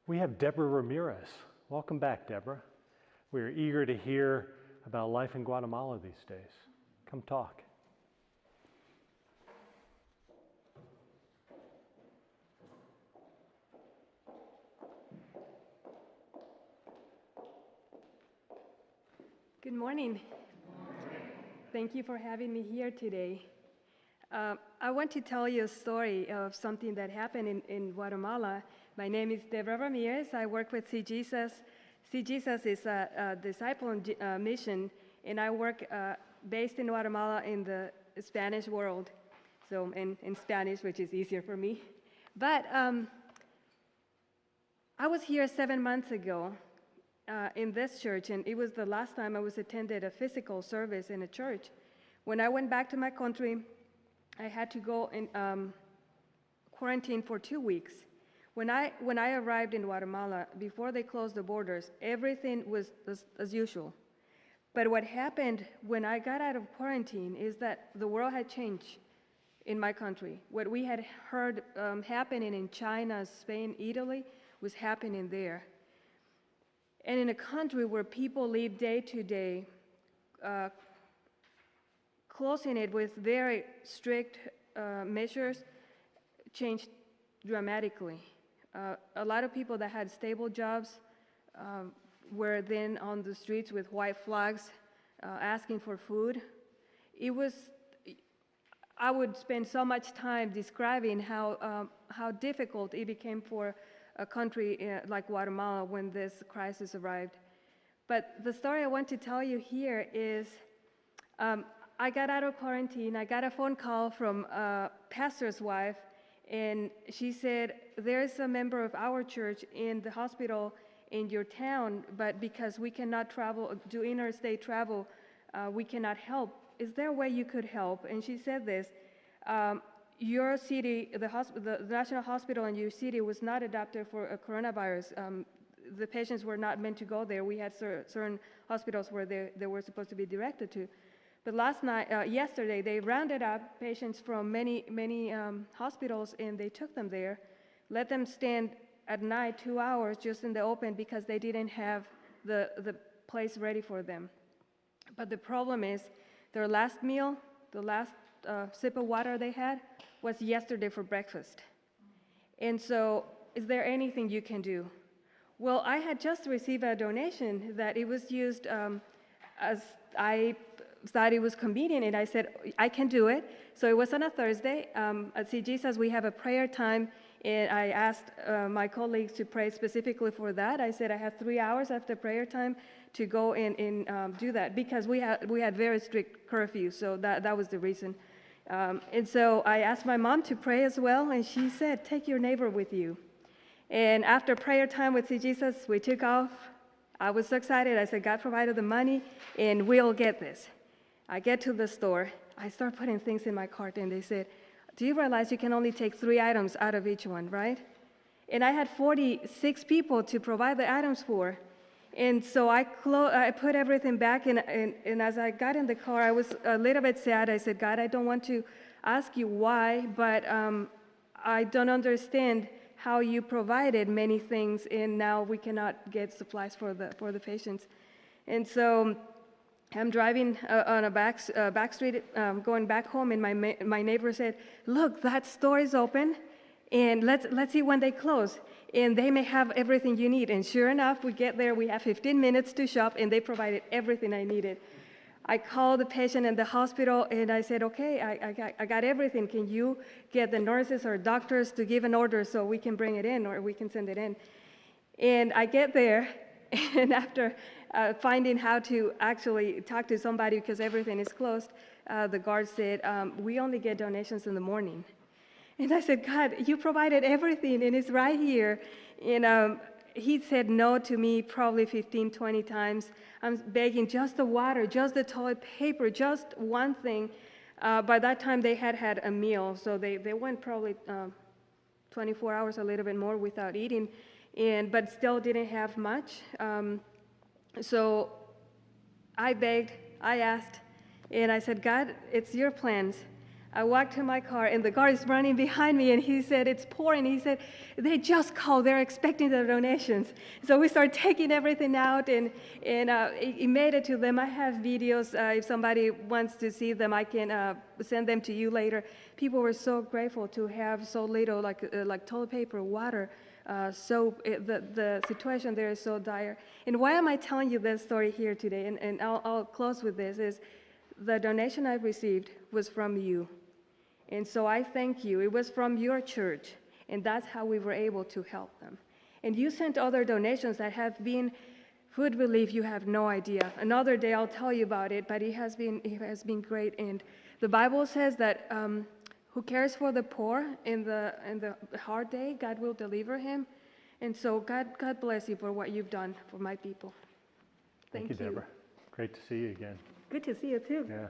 We have Debra Ramirez. Welcome back, Debra. We are eager to hear about life in Guatemala these days. Come talk. Good morning. Thank you for having me here today. I want to tell you a story of something that happened in Guatemala. My name is Debra Ramirez. I work with See Jesus. See Jesus is a disciple mission, and I work based in Guatemala in the Spanish world, so in Spanish, which is easier for me. But I was here 7 months ago in this church, and it was the last time I was attended a physical service in a church. When I went back to my country, I had to go in quarantine for 2 weeks. When I arrived in Guatemala, before they closed the borders, everything was as usual. But what happened when I got out of quarantine is that the world had changed in my country. What we had heard happening in China, Spain, Italy was happening there. And in a country where people live day to day, closing it with very strict measures changed dramatically. A lot of people that had stable jobs were then on the streets with white flags asking for food. I would spend so much time describing how difficult it became for a country like Guatemala when this crisis arrived. But the story I want to tell you here is I got out of quarantine. I got a phone call from a pastor's wife, and she said, there's a member of our church in the hospital in your town, but because we cannot travel, do interstate travel, we cannot help. Is there a way you could help? And she said this, your city, the national hospital in your city was not adapted for a coronavirus. The patients were not meant to go there. We had certain hospitals where they were supposed to be directed to. But yesterday, they rounded up patients from many hospitals, and they took them there, let them stand at night 2 hours just in the open because they didn't have the place ready for them. But the problem is their last meal, the last sip of water they had was yesterday for breakfast. And so, is there anything you can do? Well, I had just received a donation that it was used as I thought it was convenient, and I said, I can do it. So it was on a Thursday. At See Jesus, we have a prayer time, and I asked my colleagues to pray specifically for that. I said I have 3 hours after prayer time to go and do that, because we had very strict curfew, so that was the reason. And so I asked my mom to pray as well, and she said, take your neighbor with you. And after prayer time with See Jesus, we took off. I was so excited. I said, God provided the money, and we'll get this. I get to the store. I start putting things in my cart, and they said, do you realize you can only take 3 items out of each one, right? And I had 46 people to provide the items for. And so I put everything back, and as I got in the car, I was a little bit sad. I said, God, I don't want to ask you why, but I don't understand how you provided many things, and now we cannot get supplies for the patients. And so I'm driving on a back street, going back home, and my neighbor said, look, that store is open, and let's see when they close. And they may have everything you need. And sure enough, we get there, we have 15 minutes to shop, and they provided everything I needed. I called the patient in the hospital, and I said, okay, I got everything. Can you get the nurses or doctors to give an order so we can bring it in, or we can send it in? And I get there, and after finding how to actually talk to somebody because everything is closed, the guard said, we only get donations in the morning. And I said, God, you provided everything, and it's right here. And he said no to me probably 15, 20 times. I'm begging just the water, just the toilet paper, just one thing. By that time, they had a meal, so they went probably 24 hours, a little bit more, without eating, but still didn't have much. So I begged, I asked, and I said, God, it's your plans. I walked to my car, and the guard is running behind me, and he said, it's pouring. He said, they just called. They're expecting the donations. So we started taking everything out, and it made it to them. I have videos. If somebody wants to see them, I can send them to you later. People were so grateful to have so little, like toilet paper, water, soap. The situation there is so dire. And why am I telling you this story here today? And I'll close with this, is the donation I received was from you. And so I thank you. It was from your church, and that's how we were able to help them. And you sent other donations that have been food relief. You have no idea. Another day I'll tell you about it, but it has been great. And the Bible says that who cares for the poor in the hard day, God will deliver him. And so God bless you for what you've done for my people. Thank you, Deborah. Great to see you again. Good to see you too. Yeah.